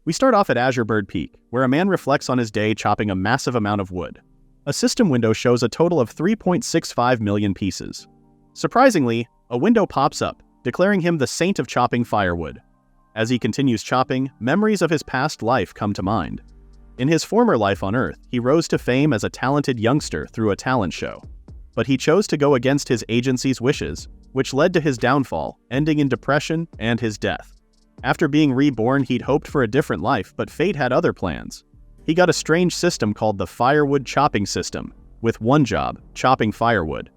We start off at Azure Bird Peak, where a man reflects on his day chopping a massive amount of wood. A system window shows a total of 3.65 million pieces. Surprisingly, a window pops up, declaring him the saint of chopping firewood. As he continues chopping, memories of his past life come to mind. In his former life on Earth, he rose to fame as a talented youngster through a talent show. But he chose to go against his agency's wishes, which led to his downfall, ending in depression and his death. After being reborn, he'd hoped for a different life, but fate had other plans. He got a strange system called the firewood chopping system, with one job, chopping firewood.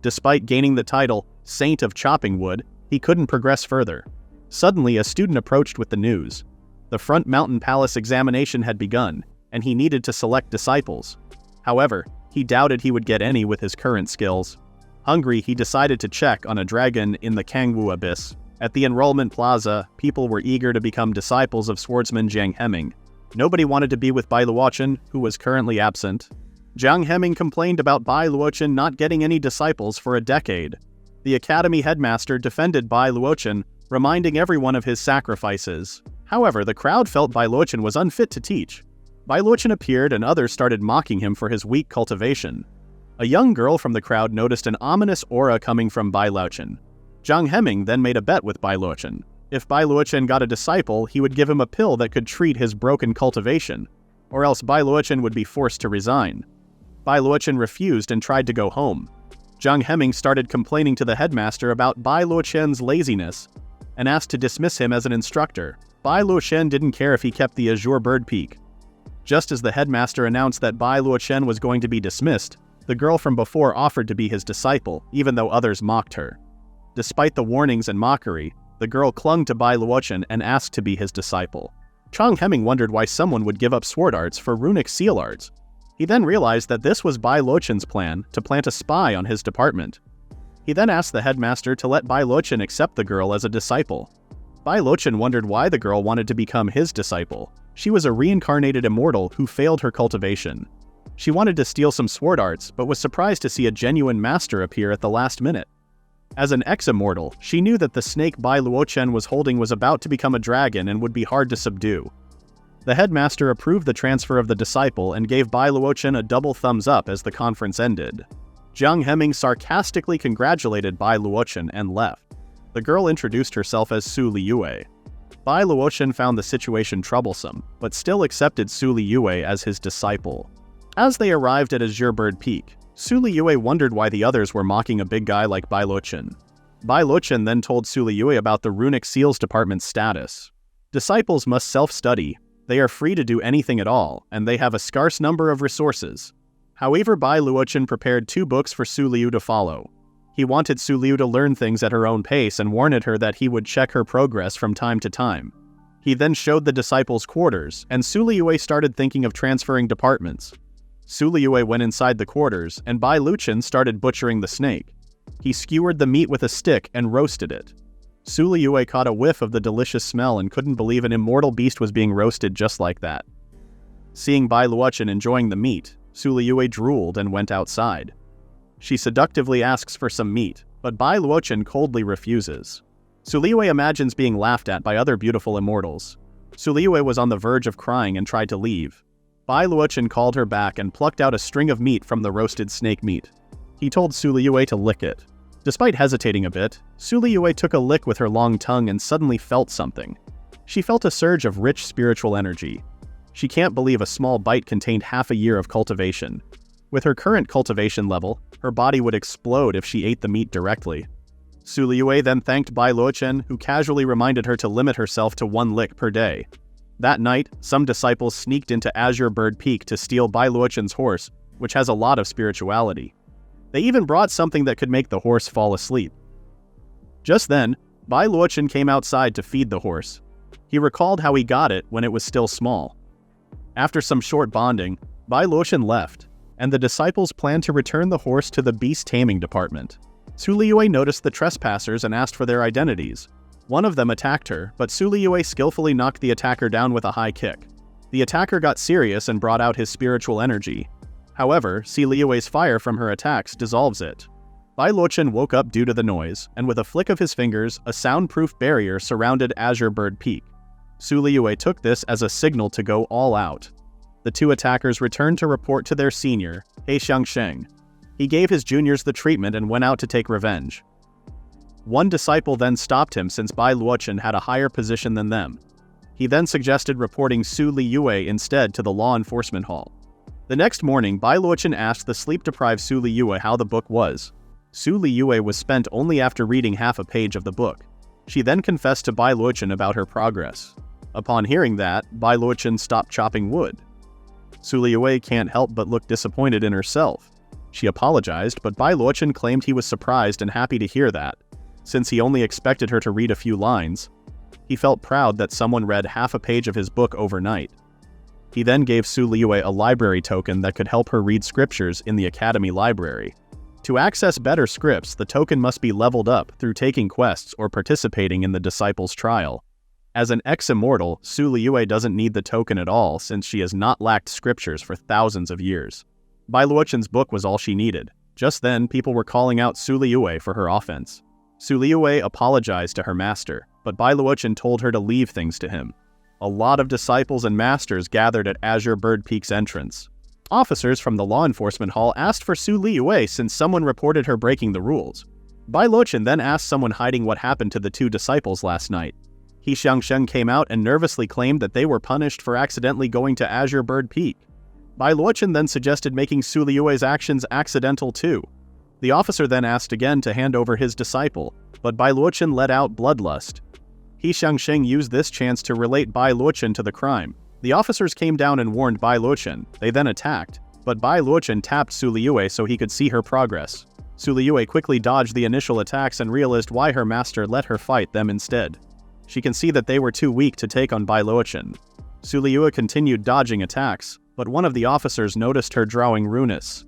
Despite gaining the title, Saint of Chopping Wood, he couldn't progress further. Suddenly, a student approached with the news. The Front Mountain Palace examination had begun, and he needed to select disciples. However, he doubted he would get any with his current skills. Hungry, he decided to check on a dragon in the Cangwu abyss. At the enrollment plaza, people were eager to become disciples of swordsman Jiang Heming. Nobody wanted to be with Bai Luochen, who was currently absent. Jiang Heming complained about Bai Luochen not getting any disciples for a decade. The academy headmaster defended Bai Luochen, reminding everyone of his sacrifices. However, the crowd felt Bai Luochen was unfit to teach. Bai Luochen appeared and others started mocking him for his weak cultivation. A young girl from the crowd noticed an ominous aura coming from Bai Luochen. Jiang Heming then made a bet with Bai Luochen. If Bai Luochen got a disciple, he would give him a pill that could treat his broken cultivation, or else Bai Luochen would be forced to resign. Bai Luochen refused and tried to go home. Jiang Heming started complaining to the headmaster about Bai Luochen's laziness and asked to dismiss him as an instructor. Bai Luochen didn't care if he kept the Azure Bird Peak. Just as the headmaster announced that Bai Luochen was going to be dismissed, the girl from before offered to be his disciple, even though others mocked her. Despite the warnings and mockery, the girl clung to Bai Luochen and asked to be his disciple. Jiang Heming wondered why someone would give up sword arts for runic seal arts. He then realized that this was Bai Luochen's plan to plant a spy on his department. He then asked the headmaster to let Bai Luochen accept the girl as a disciple. Bai Luochen wondered why the girl wanted to become his disciple. She was a reincarnated immortal who failed her cultivation. She wanted to steal some sword arts, but was surprised to see a genuine master appear at the last minute. As an ex-immortal, she knew that the snake Bai Luochen was holding was about to become a dragon and would be hard to subdue. The headmaster approved the transfer of the disciple and gave Bai Luochen a double thumbs up as the conference ended. Jiang Heming sarcastically congratulated Bai Luochen and left. The girl introduced herself as Su Liyue. Bai Luochen found the situation troublesome, but still accepted Su Liyue as his disciple. As they arrived at Azure Bird Peak, Su Liyue wondered why the others were mocking a big guy like Bai Luochen. Bai Luochen then told Su Liyue about the Runic Seals Department's status. Disciples must self-study, they are free to do anything at all, and they have a scarce number of resources. However, Bai Luochen prepared 2 books for Su Liu to follow. He wanted Su Liu to learn things at her own pace and warned her that he would check her progress from time to time. He then showed the disciples' quarters, and Su Liyue started thinking of transferring departments. Su Liyue went inside the quarters, and Bai Luochen started butchering the snake. He skewered the meat with a stick and roasted it. Su Liyue caught a whiff of the delicious smell and couldn't believe an immortal beast was being roasted just like that. Seeing Bai Luochen enjoying the meat, Su Liyue drooled and went outside. She seductively asks for some meat, but Bai Luochen coldly refuses. Su Liyue imagines being laughed at by other beautiful immortals. Su Liyue was on the verge of crying and tried to leave. Bai Luochen called her back and plucked out a string of meat from the roasted snake meat. He told Su Liyue to lick it. Despite hesitating a bit, Su Liyue took a lick with her long tongue and suddenly felt something. She felt a surge of rich spiritual energy. She can't believe a small bite contained half a year of cultivation. With her current cultivation level, her body would explode if she ate the meat directly. Su Liyue then thanked Bai Luochen, who casually reminded her to limit herself to 1 lick per day. That night, some disciples sneaked into Azure Bird Peak to steal Bai Luochen's horse, which has a lot of spirituality. They even brought something that could make the horse fall asleep. Just then, Bai Luochen came outside to feed the horse. He recalled how he got it when it was still small. After some short bonding, Bai Luochen left, and the disciples planned to return the horse to the beast taming department. Su Liyue noticed the trespassers and asked for their identities. One of them attacked her, but Su Liyue skillfully knocked the attacker down with a high kick. The attacker got serious and brought out his spiritual energy. However, Su Liyue's fire from her attacks dissolves it. Bai Luochen woke up due to the noise, and with a flick of his fingers, a soundproof barrier surrounded Azure Bird Peak. Su Liyue took this as a signal to go all out. The two attackers returned to report to their senior, He Xiangsheng. He gave his juniors the treatment and went out to take revenge. One disciple then stopped him since Bai Luochen had a higher position than them. He then suggested reporting Su Liyue instead to the law enforcement hall. The next morning, Bai Luochen asked the sleep-deprived Su Liyue how the book was. Su Liyue was spent only after reading half a page of the book. She then confessed to Bai Luochen about her progress. Upon hearing that, Bai Luochen stopped chopping wood. Su Liyue can't help but look disappointed in herself. She apologized, but Bai Luochen claimed he was surprised and happy to hear that, since he only expected her to read a few lines. He felt proud that someone read half a page of his book overnight. He then gave Su Liyue a library token that could help her read scriptures in the academy library. To access better scripts, the token must be leveled up through taking quests or participating in the disciples' trial. As an ex-immortal, Su Liyue doesn't need the token at all since she has not lacked scriptures for thousands of years. Bai Luochen's book was all she needed. Just then, people were calling out Su Liyue for her offense. Su Liyue apologized to her master, but Bai Luochen told her to leave things to him. A lot of disciples and masters gathered at Azure Bird Peak's entrance. Officers from the law enforcement hall asked for Su Liyue since someone reported her breaking the rules. Bai Luochen then asked someone hiding what happened to the two disciples last night. He Xiangsheng came out and nervously claimed that they were punished for accidentally going to Azure Bird Peak. Bai Luochen then suggested making Su Liyue's actions accidental too. The officer then asked again to hand over his disciple, but Bai Luochen let out bloodlust. He Xiangsheng used this chance to relate Bai Luochen to the crime. The officers came down and warned Bai Luochen. They then attacked, but Bai Luochen tapped Su Liyue so he could see her progress. Su Liyue quickly dodged the initial attacks and realized why her master let her fight them instead. She can see that they were too weak to take on Bai Luochen. Su Liyue continued dodging attacks, but one of the officers noticed her drawing runes.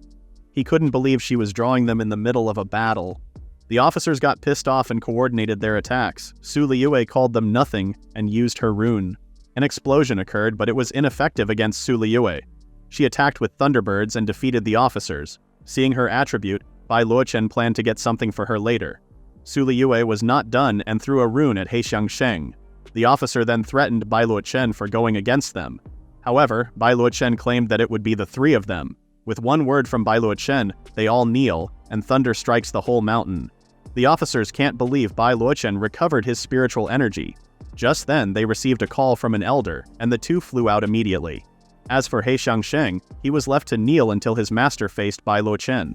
He couldn't believe she was drawing them in the middle of a battle. The officers got pissed off and coordinated their attacks. Su Liyue called them nothing and used her rune. An explosion occurred, but it was ineffective against Su Liyue. She attacked with thunderbirds and defeated the officers. Seeing her attribute, Bai Luochen planned to get something for her later. Su Liyue was not done and threw a rune at He Xiangsheng. The officer then threatened Bai Luochen for going against them. However, Bai Luochen claimed that it would be the three of them. With one word from Bai Luochen, they all kneel, and thunder strikes the whole mountain. The officers can't believe Bai Luochen recovered his spiritual energy. Just then, they received a call from an elder, and the two flew out immediately. As for He Xiangsheng, he was left to kneel until his master faced Bai Luochen.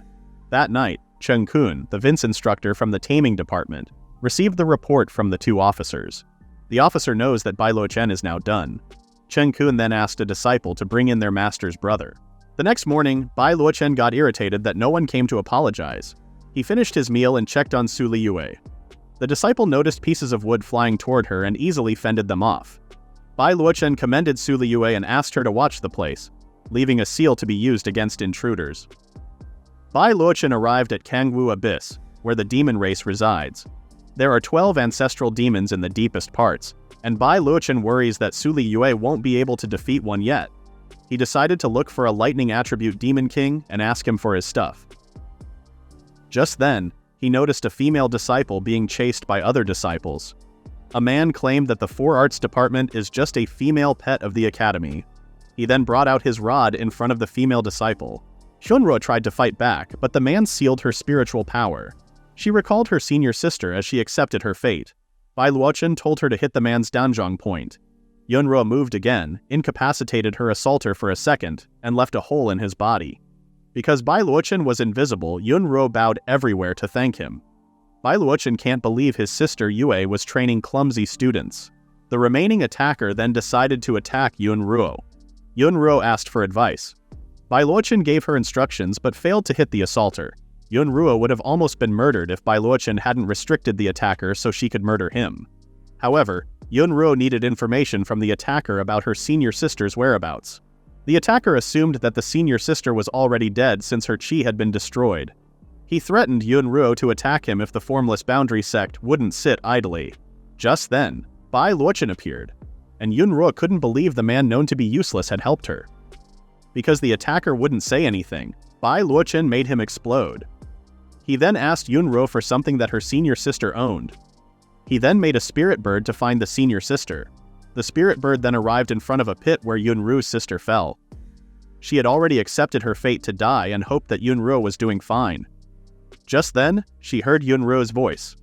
That night, Chen Kun, the Vince instructor from the Taming department, received the report from the two officers. The officer knows that Bai Luochen is now done. Chen Kun then asked a disciple to bring in their master's brother. The next morning, Bai Luochen got irritated that no one came to apologize. He finished his meal and checked on Su Liyue. The disciple noticed pieces of wood flying toward her and easily fended them off. Bai Luochen commended Su Liyue and asked her to watch the place, leaving a seal to be used against intruders. Bai Luochen arrived at Cangwu Abyss, where the demon race resides. There are 12 ancestral demons in the deepest parts, and Bai Luochen worries that Su Liyue won't be able to defeat one yet. He decided to look for a lightning attribute demon king and ask him for his stuff. Just then, he noticed a female disciple being chased by other disciples. A man claimed that the Four Arts department is just a female pet of the academy. He then brought out his rod in front of the female disciple. Shunruo tried to fight back, but the man sealed her spiritual power. She recalled her senior sister as she accepted her fate. Bai Luochen told her to hit the man's danzhong point. Yunruo moved again, incapacitated her assaulter for a second, and left a hole in his body. Because Bai Luochen was invisible, Yunruo bowed everywhere to thank him. Bai Luochen can't believe his sister Yue was training clumsy students. The remaining attacker then decided to attack Yunruo. Yunruo asked for advice. Bai Luochen gave her instructions but failed to hit the assaulter. Yunruo would have almost been murdered if Bai Luochen hadn't restricted the attacker so she could murder him. However, Yunruo needed information from the attacker about her senior sister's whereabouts. The attacker assumed that the senior sister was already dead since her chi had been destroyed. He threatened Yunruo to attack him if the Formless Boundary sect wouldn't sit idly. Just then, Bai Luochen appeared, and Yunruo couldn't believe the man known to be useless had helped her. Because the attacker wouldn't say anything, Bai Luochen made him explode. He then asked Yunruo for something that her senior sister owned. He then made a spirit bird to find the senior sister. The spirit bird then arrived in front of a pit where Yunru's sister fell. She had already accepted her fate to die and hoped that Yunru was doing fine. Just then, she heard Yunru's voice.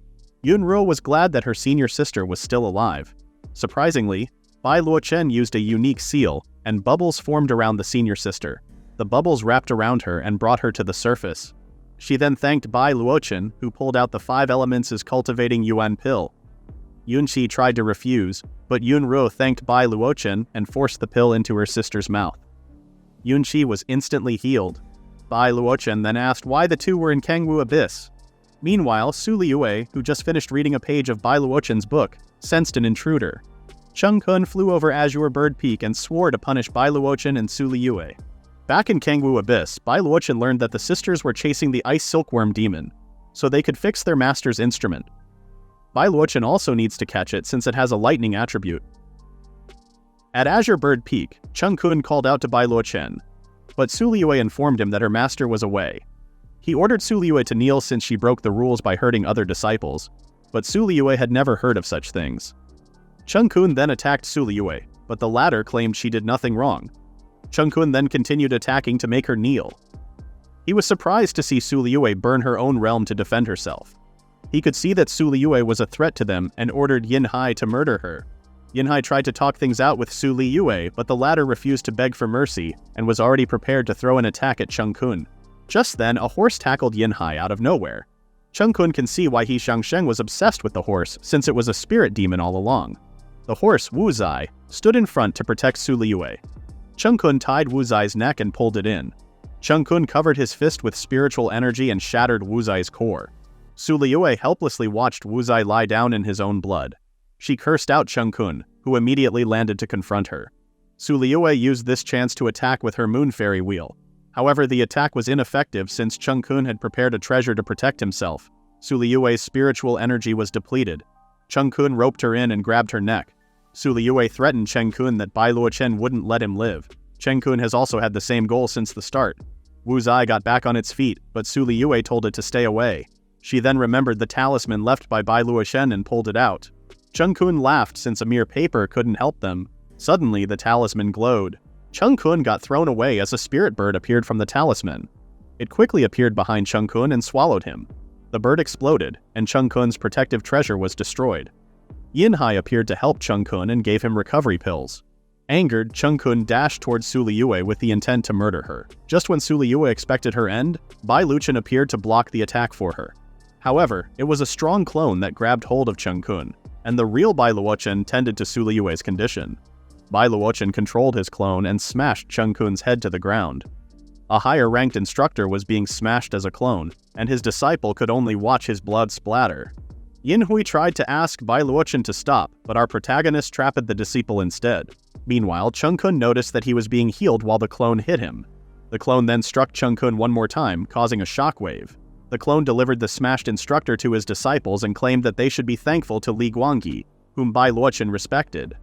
Yunru was glad that her senior sister was still alive. Surprisingly, Bai Luochen used a unique seal, and bubbles formed around the senior sister. The bubbles wrapped around her and brought her to the surface. She then thanked Bai Luochen, who pulled out the 5 elements' cultivating yuan pill. Yunqi tried to refuse, but Yunru thanked Bai Luochen and forced the pill into her sister's mouth. Yunqi was instantly healed. Bai Luochen then asked why the two were in Cangwu Abyss. Meanwhile, Su Liyue, who just finished reading a page of Bai Luochen's book, sensed an intruder. Cheng Kun flew over Azure Bird Peak and swore to punish Bai Luochen and Su Liyue. Back in Cangwu Abyss, Bai Luochen learned that the sisters were chasing the ice silkworm demon, so they could fix their master's instrument. Bai Luochen also needs to catch it since it has a lightning attribute. At Azure Bird Peak, Cheng Kun called out to Bai Luochen, but Su Liyue informed him that her master was away. He ordered Su Liyue to kneel since she broke the rules by hurting other disciples, but Su Liyue had never heard of such things. Cheng Kun then attacked Su Liyue, but the latter claimed she did nothing wrong. Cheng Kun then continued attacking to make her kneel. He was surprised to see Su Liyue burn her own realm to defend herself. He could see that Su Liyue was a threat to them and ordered Yin Hai to murder her. Yin Hai tried to talk things out with Su Liyue, but the latter refused to beg for mercy and was already prepared to throw an attack at Cheng Kun. Just then, a horse tackled Yin Hai out of nowhere. Cheng Kun can see why He Shangsheng was obsessed with the horse, since it was a spirit demon all along. The horse, Wu Zai, stood in front to protect Su Liyue. Cheng Kun tied Wu Zai's neck and pulled it in. Cheng Kun covered his fist with spiritual energy and shattered Wu Zai's core. Su Liyue helplessly watched Wu Zai lie down in his own blood. She cursed out Cheng Kun, who immediately landed to confront her. Su Liyue used this chance to attack with her Moon Fairy Wheel. However, the attack was ineffective since Cheng Kun had prepared a treasure to protect himself. Su Liyue's spiritual energy was depleted. Cheng Kun roped her in and grabbed her neck. Su Liyue threatened Cheng Kun that Bai Luochen wouldn't let him live. Cheng Kun has also had the same goal since the start. Wu Zai got back on its feet, but Su Liyue told it to stay away. She then remembered the talisman left by Bai Luochen and pulled it out. Cheng Kun laughed since a mere paper couldn't help them. Suddenly, the talisman glowed. Cheng Kun got thrown away as a spirit bird appeared from the talisman. It quickly appeared behind Cheng Kun and swallowed him. The bird exploded, and Cheng Kun's protective treasure was destroyed. Yin Hai appeared to help Cheng Kun and gave him recovery pills. Angered, Cheng Kun dashed towards Su Liyue with the intent to murder her. Just when Su Liyue expected her end, Bai Luochen appeared to block the attack for her. However, it was a strong clone that grabbed hold of Cheng Kun, and the real Bai Luochen tended to Su Liyue's condition. Bai Luochen controlled his clone and smashed Cheng Kun's head to the ground. A higher-ranked instructor was being smashed as a clone, and his disciple could only watch his blood splatter. Yin Hui tried to ask Bai Luochen to stop, but our protagonist trapped the disciple instead. Meanwhile, Cheng Kun noticed that he was being healed while the clone hit him. The clone then struck Cheng Kun one more time, causing a shockwave. The clone delivered the smashed instructor to his disciples and claimed that they should be thankful to Li Guangyi, whom Bai Luochen respected.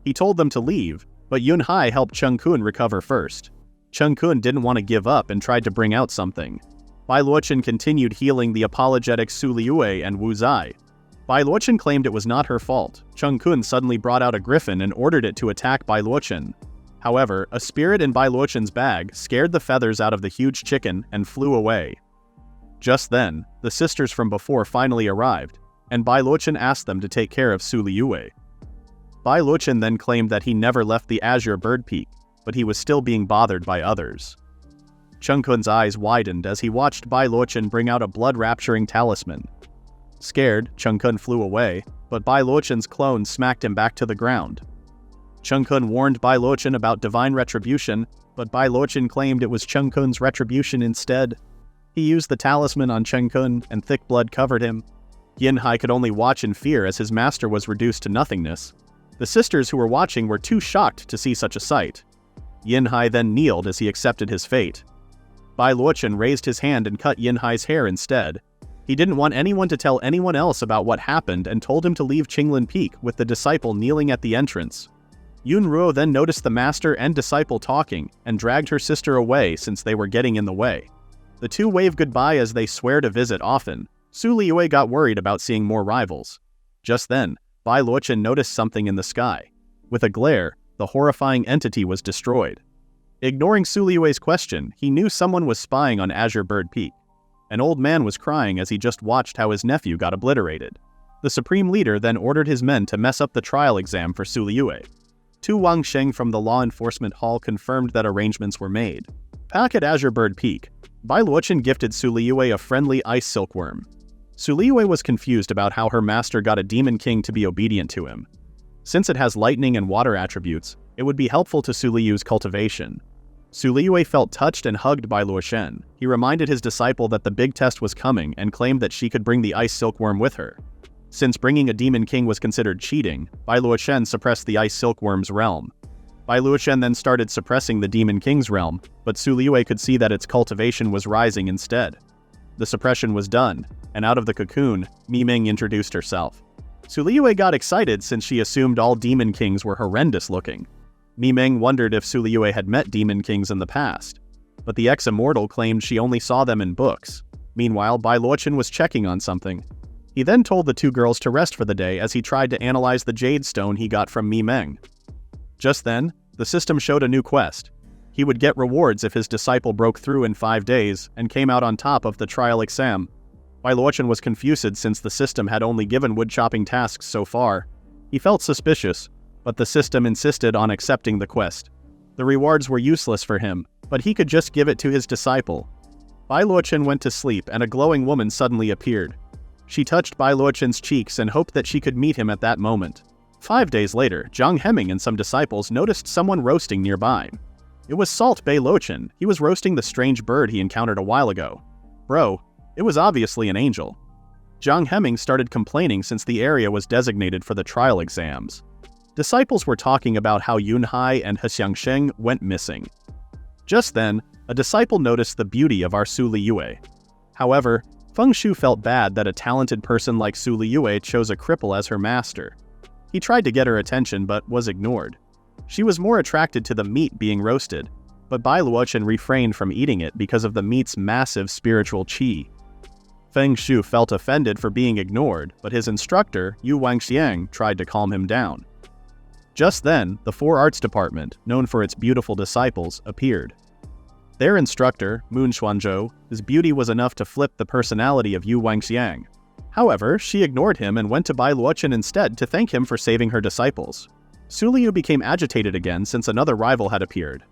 He told them to leave, but Yun Hai helped Cheng Kun recover first. Cheng Kun didn't want to give up and tried to bring out something. Bai Luochen continued healing the apologetic Su Liyue and Wu Zai. Bai Luochen claimed it was not her fault. Cheng Kun suddenly brought out a griffin and ordered it to attack Bai Luochen. However, a spirit in Bai Luochen's bag scared the feathers out of the huge chicken and flew away. Just then, the sisters from before finally arrived, and Bai Luochen asked them to take care of Su Liyue. Bai Luochen then claimed that he never left the Azure Bird Peak, but he was still being bothered by others. Cheng Kun's eyes widened as he watched Bai Luochen bring out a blood-rapturing talisman. Scared, Cheng Kun flew away, but Bai Luochen's clone smacked him back to the ground. Cheng Kun warned Bai Luochen about divine retribution, but Bai Luochen claimed it was Cheng Kun's retribution instead. He used the talisman on Cheng Kun, and thick blood covered him. Yin Hai could only watch in fear as his master was reduced to nothingness. The sisters who were watching were too shocked to see such a sight. Yin Hai then kneeled as he accepted his fate. Bai Luochen raised his hand and cut Yin Hai's hair instead. He didn't want anyone to tell anyone else about what happened and told him to leave Qinglin Peak with the disciple kneeling at the entrance. Yun Ruo then noticed the master and disciple talking and dragged her sister away since they were getting in the way. The two wave goodbye as they swear to visit often. Su Liyue got worried about seeing more rivals. Just then, Bai Luochen noticed something in the sky. With a glare, the horrifying entity was destroyed. Ignoring Su Liyue's question, he knew someone was spying on Azure Bird Peak. An old man was crying as he just watched how his nephew got obliterated. The Supreme Leader then ordered his men to mess up the trial exam for Su Liyue. Tu Wangsheng from the Law Enforcement Hall confirmed that arrangements were made. Back at Azure Bird Peak, Bai Luochen gifted Su Liyue a friendly ice silkworm. Su Liyue was confused about how her master got a demon king to be obedient to him. Since it has lightning and water attributes, it would be helpful to Su Liyue's cultivation. Su Liyue felt touched and hugged by Luochen. He reminded his disciple that the big test was coming and claimed that she could bring the ice silkworm with her. Since bringing a demon king was considered cheating, Bai Luochen suppressed the ice silkworm's realm. Bai Luochen then started suppressing the demon king's realm, but Su Liyue could see that its cultivation was rising instead. The suppression was done, and out of the cocoon, Mi Ming introduced herself. Su Liyue got excited since she assumed all demon kings were horrendous looking. Mi Ming wondered if Su Liyue had met demon kings in the past, but the ex-immortal claimed she only saw them in books. Meanwhile, Bai Luochen was checking on something. He then told the two girls to rest for the day as he tried to analyze the jade stone he got from Mi Ming. Just then, the system showed a new quest. He would get rewards if his disciple broke through in 5 days and came out on top of the trial exam. Bai Luochen was confused since the system had only given wood-chopping tasks so far. He felt suspicious, but the system insisted on accepting the quest. The rewards were useless for him, but he could just give it to his disciple. Bai Luochen went to sleep and a glowing woman suddenly appeared. She touched Bai Luochen's cheeks and hoped that she could meet him at that moment. 5 days later, Zhang Heming and some disciples noticed someone roasting nearby. It was Salt Bai Luochen. He was roasting the strange bird he encountered a while ago. Bro, it was obviously an angel. Zhang Heming started complaining since the area was designated for the trial exams. Disciples were talking about how Yunhai and Hexiangsheng went missing. Just then, a disciple noticed the beauty of our Su Liyue. However, Feng Shu felt bad that a talented person like Su Liyue chose a cripple as her master. He tried to get her attention but was ignored. She was more attracted to the meat being roasted, but Bai Luochen refrained from eating it because of the meat's massive spiritual qi. Feng Shu felt offended for being ignored, but his instructor, Yu Wangxiang, tried to calm him down. Just then, the Four Arts Department, known for its beautiful disciples, appeared. Their instructor, Moon Xuanzhou, his beauty was enough to flip the personality of Yu Wangxiang. However, she ignored him and went to Bai Luochen instead to thank him for saving her disciples. Su Liyu became agitated again since another rival had appeared.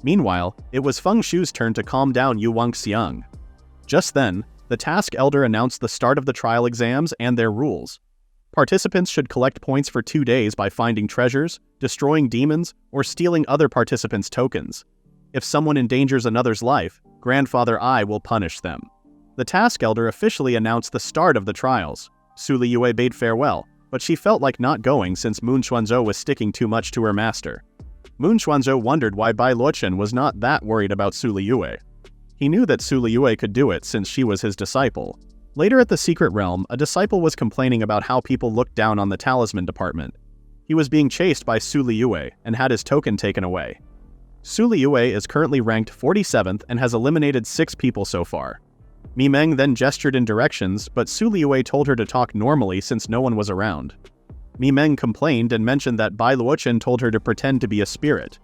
Meanwhile, it was Feng Shu's turn to calm down Yu Wangxiang. Just then, the task elder announced the start of the trial exams and their rules. Participants should collect points for 2 days by finding treasures, destroying demons, or stealing other participants' tokens. If someone endangers another's life, Grandfather I will punish them. The task elder officially announced the start of the trials. Su Liyue bade farewell, but she felt like not going since Moon Xuanzhou was sticking too much to her master. Moon Xuanzhou wondered why Bai Luochen was not that worried about Su Liyue. He knew that Su Liyue could do it since she was his disciple. Later at the Secret Realm, a disciple was complaining about how people looked down on the talisman department. He was being chased by Su Liyue and had his token taken away. Su Liyue is currently ranked 47th and has eliminated 6 people so far. Mi Meng then gestured in directions, but Su Liyue told her to talk normally since no one was around. Mi Meng complained and mentioned that Bai Luochen told her to pretend to be a spirit.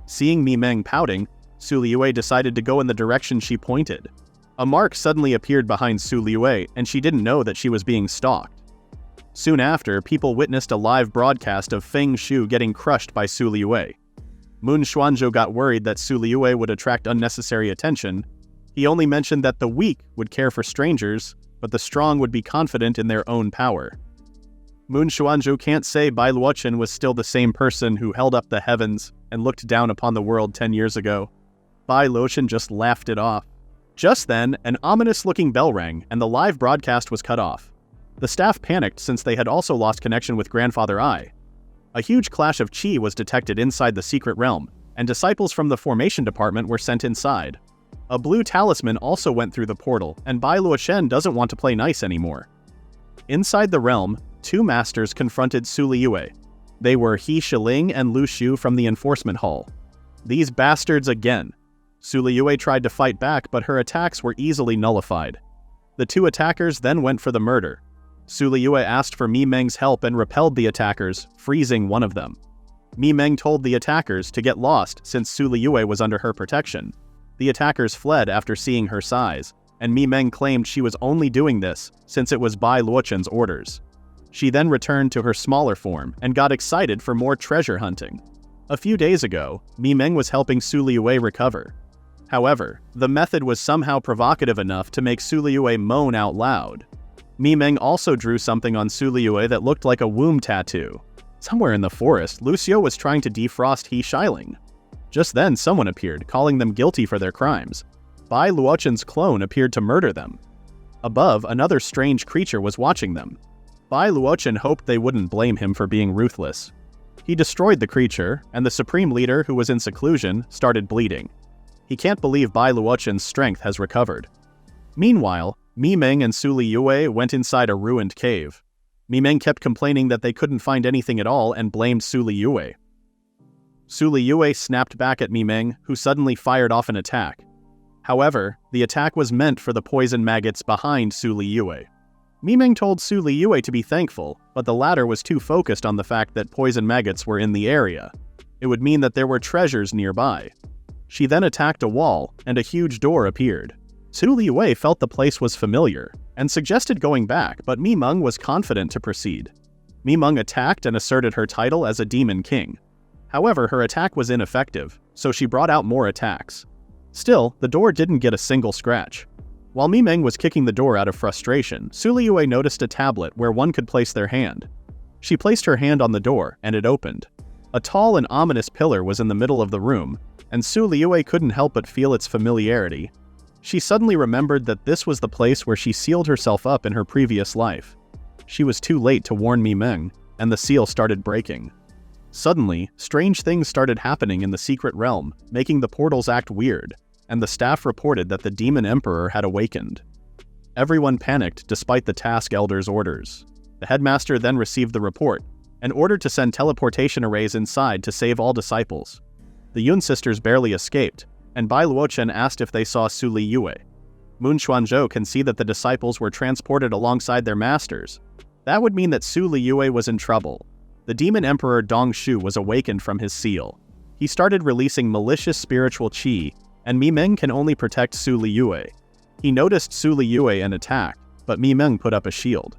Seeing Mi Meng pouting, Su Liyue decided to go in the direction she pointed. A mark suddenly appeared behind Su Liyue, and she didn't know that she was being stalked. Soon after, people witnessed a live broadcast of Feng Shu getting crushed by Su Liyue. Moon Xuanzhou got worried that Su Liyue would attract unnecessary attention. He only mentioned that the weak would care for strangers, but the strong would be confident in their own power. Moon Xuanzhou can't say Bai Luochen was still the same person who held up the heavens and looked down upon the world 10 years ago. Bai Luochen just laughed it off. Just then, an ominous-looking bell rang, and the live broadcast was cut off. The staff panicked since they had also lost connection with Grandfather I. A huge clash of qi was detected inside the secret realm, and disciples from the formation department were sent inside. A blue talisman also went through the portal, and Bai Luochen doesn't want to play nice anymore. Inside the realm, 2 masters confronted Su Liyue. They were He Shiling and Lu Shu from the enforcement hall. These bastards again. Su Liyue tried to fight back, but her attacks were easily nullified. The 2 attackers then went for the murder. Su Liyue asked for Mi Meng's help and repelled the attackers, freezing one of them. Mi Meng told the attackers to get lost since Su Liyue was under her protection. The attackers fled after seeing her size, and Mi Meng claimed she was only doing this since it was Bai Luochen's orders. She then returned to her smaller form and got excited for more treasure hunting. A few days ago, Mi Meng was helping Su Liyue recover. However, the method was somehow provocative enough to make Su Liyue moan out loud. Mi Meng also drew something on Su Liyue that looked like a womb tattoo. Somewhere in the forest, Lucio was trying to defrost He Shiling. Just then, someone appeared, calling them guilty for their crimes. Bai Luochen's clone appeared to murder them. Above, another strange creature was watching them. Bai Luochen hoped they wouldn't blame him for being ruthless. He destroyed the creature, and the supreme leader, who was in seclusion, started bleeding. He can't believe Bai Luochen's strength has recovered. Meanwhile, Mi Meng and Su Liyue went inside a ruined cave. Mi Meng kept complaining that they couldn't find anything at all and blamed Su Liyue. Su Liyue snapped back at Mi Meng, who suddenly fired off an attack. However, the attack was meant for the poison maggots behind Su Liyue. Mi Meng told Su Liyue to be thankful, but the latter was too focused on the fact that poison maggots were in the area. It would mean that there were treasures nearby. She then attacked a wall, and a huge door appeared. Su Liyue felt the place was familiar, and suggested going back, but Mi Meng was confident to proceed. Mi Meng attacked and asserted her title as a demon king. However, her attack was ineffective, so she brought out more attacks. Still, the door didn't get a single scratch. While Mi Meng was kicking the door out of frustration, Su Liyue noticed a tablet where one could place their hand. She placed her hand on the door, and it opened. A tall and ominous pillar was in the middle of the room, and Su Liyue couldn't help but feel its familiarity. She suddenly remembered that this was the place where she sealed herself up in her previous life. She was too late to warn Mi Meng, and the seal started breaking. Suddenly, strange things started happening in the secret realm, making the portals act weird, and the staff reported that the Demon Emperor had awakened. Everyone panicked despite the task elder's orders. The headmaster then received the report, and ordered to send teleportation arrays inside to save all disciples. The Yun sisters barely escaped, and Bai Luochen asked if they saw Su Liyue. Moon Xuanzhou can see that the disciples were transported alongside their masters. That would mean that Su Liyue was in trouble. The Demon Emperor Dong Shu was awakened from his seal. He started releasing malicious spiritual qi, and Mi Meng can only protect Su Liyue. He noticed Su Liyue and attacked, but Mi Meng put up a shield.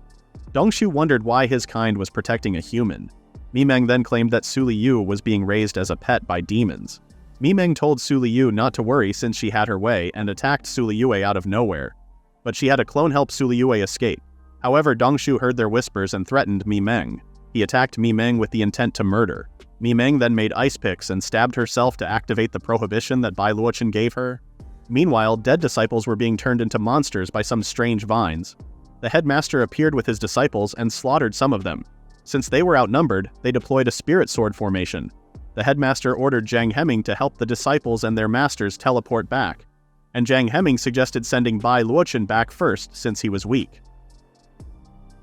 Dong Shu wondered why his kind was protecting a human. Mi Meng then claimed that Su Liyu was being raised as a pet by demons. Mi Meng told Su Liyu not to worry since she had her way and attacked Su Liyue out of nowhere. But she had a clone help Su Liyue escape. However, Dong Shu heard their whispers and threatened Mi Meng. He attacked Mi Meng with the intent to murder. Mi Meng then made ice picks and stabbed herself to activate the prohibition that Bai Luochen gave her. Meanwhile, dead disciples were being turned into monsters by some strange vines. The headmaster appeared with his disciples and slaughtered some of them. Since they were outnumbered, they deployed a spirit sword formation. The headmaster ordered Zhang Heming to help the disciples and their masters teleport back, and Zhang Heming suggested sending Bai Luochen back first since he was weak.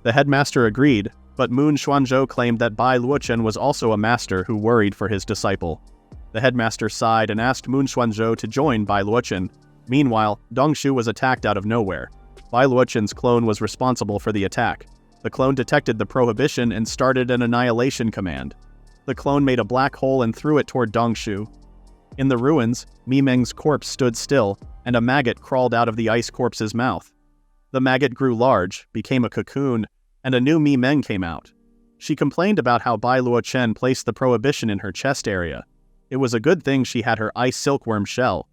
The headmaster agreed, but Moon Xuanzhou claimed that Bai Luochen was also a master who worried for his disciple. The headmaster sighed and asked Moon Xuanzhou to join Bai Luochen. Meanwhile, Dong Shu was attacked out of nowhere. Bai Luochen's clone was responsible for the attack. The clone detected the prohibition and started an annihilation command. The clone made a black hole and threw it toward Dong Shu. In the ruins, Mi Meng's corpse stood still, and a maggot crawled out of the ice corpse's mouth. The maggot grew large, became a cocoon, and a new Mi Meng came out. She complained about how Bai Luochen placed the prohibition in her chest area. It was a good thing she had her ice silkworm shell.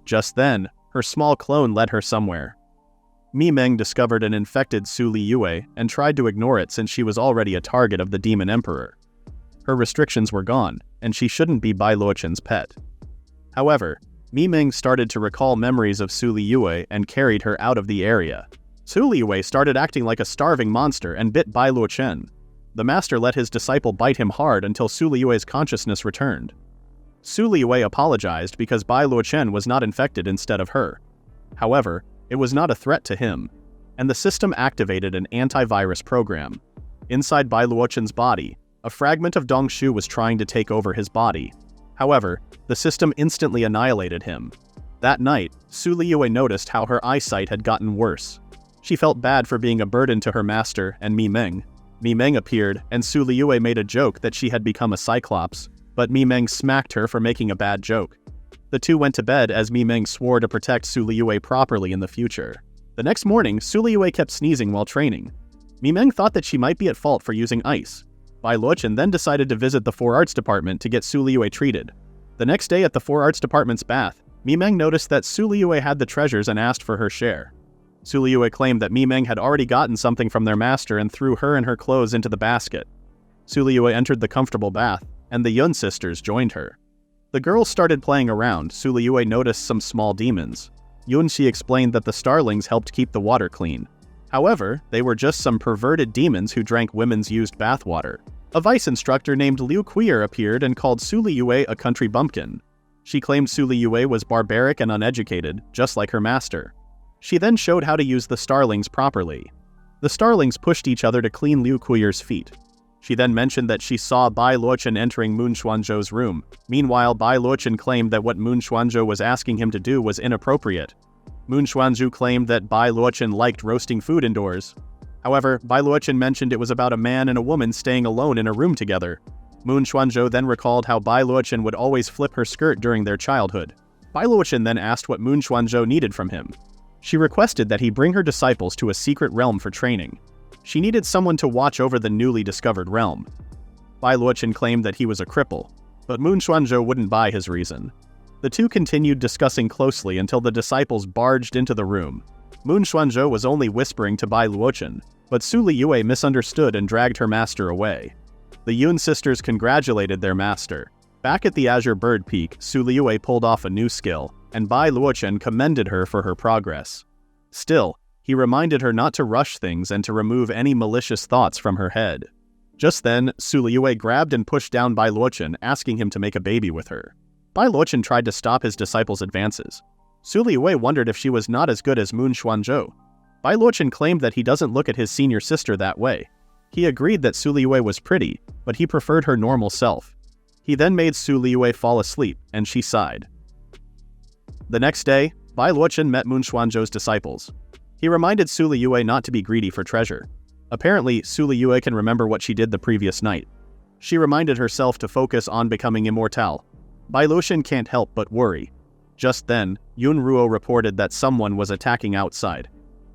Just then, her small clone led her somewhere. Mi Meng discovered an infected Su Liyue and tried to ignore it since she was already a target of the Demon Emperor. Her restrictions were gone, and she shouldn't be Bai Luochen's pet. However, Mi Meng started to recall memories of Su Liyue and carried her out of the area. Su Liyue started acting like a starving monster and bit Bai Luochen. The master let his disciple bite him hard until Su Liyue's consciousness returned. Su Liyue apologized because Bai Luochen was not infected instead of her. However, it was not a threat to him, and the system activated an antivirus program. Inside Bai Luochen's body, a fragment of Dong Shu was trying to take over his body. However, the system instantly annihilated him. That night, Su Liyue noticed how her eyesight had gotten worse. She felt bad for being a burden to her master and Mi Meng. Mi Meng appeared, and Su Liyue made a joke that she had become a cyclops. but Mi Meng smacked her for making a bad joke. The two went to bed as Mi Meng swore to protect Su Liyue properly in the future. The next morning, Su Liyue kept sneezing while training. Mi Meng thought that she might be at fault for using ice. Bai Luochen then decided to visit the Four Arts department to get Su Liyue treated. The next day at the Four Arts department's bath, Mi Meng noticed that Su Liyue had the treasures and asked for her share. Su Liyue claimed that Mi Meng had already gotten something from their master and threw her and her clothes into the basket. Su Liyue entered the comfortable bath, and the Yun sisters joined her. The girls started playing around. Su Liyue noticed some small demons. Yun Shi explained that the starlings helped keep the water clean. However, they were just some perverted demons who drank women's used bathwater. A vice instructor named Liu Quier appeared and called Su Liyue a country bumpkin. She claimed Su Liyue was barbaric and uneducated, just like her master. She then showed how to use the starlings properly. The starlings pushed each other to clean Liu Quier's feet. She then mentioned that she saw Bai Luochen entering Moon Xuanzhou's room. Meanwhile, Bai Luochen claimed that what Moon Xuanzhou was asking him to do was inappropriate. Moon Xuanzhou claimed that Bai Luochen liked roasting food indoors. However, Bai Luochen mentioned it was about a man and a woman staying alone in a room together. Moon Xuanzhou then recalled how Bai Luochen would always flip her skirt during their childhood. Bai Luochen then asked what Moon Xuanzhou needed from him. She requested that he bring her disciples to a secret realm for training. She needed someone to watch over the newly discovered realm. Bai Luochen claimed that he was a cripple, but Moon Xuanzhou wouldn't buy his reason. The two continued discussing closely until the disciples barged into the room. Moon Xuanzhou was only whispering to Bai Luochen, but Su Liyue misunderstood and dragged her master away. The Yun sisters congratulated their master. Back at the Azure Bird Peak, Su Liyue pulled off a new skill, and Bai Luochen commended her for her progress. Still, he reminded her not to rush things and to remove any malicious thoughts from her head. Just then, Su Liyue grabbed and pushed down Bai Luochen, asking him to make a baby with her. Bai Luochen tried to stop his disciples' advances. Su Liyue wondered if she was not as good as Moon Xuanzhou. Bai Luochen claimed that he doesn't look at his senior sister that way. He agreed that Su Liyue was pretty, but he preferred her normal self. He then made Su Liyue fall asleep, and she sighed. The next day, Bai Luochen met Moon Xuanzhou's disciples. He reminded Su Liyue not to be greedy for treasure. Apparently, Su Liyue can remember what she did the previous night. She reminded herself to focus on becoming immortal. Bai Luochen can't help but worry. Just then, Yun Ruo reported that someone was attacking outside.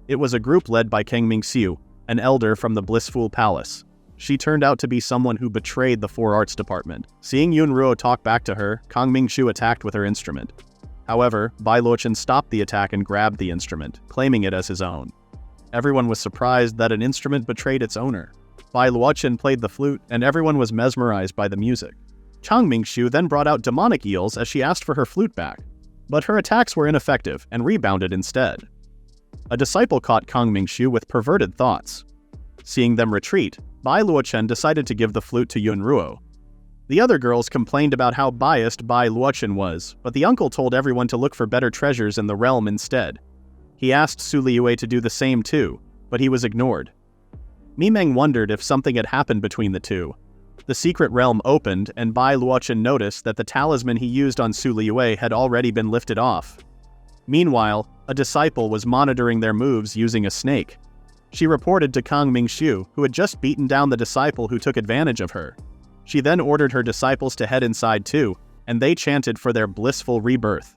It was a group led by Kang Mingxiu, an elder from the Blissful Palace. She turned out to be someone who betrayed the Four Arts department. Seeing Yun Ruo talk back to her, Kang Mingxiu attacked with her instrument. However, Bai Luochen stopped the attack and grabbed the instrument, claiming it as his own. Everyone was surprised that an instrument betrayed its owner. Bai Luochen played the flute, and everyone was mesmerized by the music. Kang Mingxiu then brought out demonic eels as she asked for her flute back. But her attacks were ineffective and rebounded instead. A disciple caught Kang Mingxiu with perverted thoughts. Seeing them retreat, Bai Luochen decided to give the flute to Yun Ruo. The other girls complained about how biased Bai Luochen was, but the uncle told everyone to look for better treasures in the realm instead. He asked Su Liyue to do the same too, but he was ignored. Mi Meng wondered if something had happened between the two. The secret realm opened, and Bai Luochen noticed that the talisman he used on Su Liyue had already been lifted off. Meanwhile, a disciple was monitoring their moves using a snake. She reported to Kang Mingxiu, who had just beaten down the disciple who took advantage of her. She then ordered her disciples to head inside too, and they chanted for their blissful rebirth.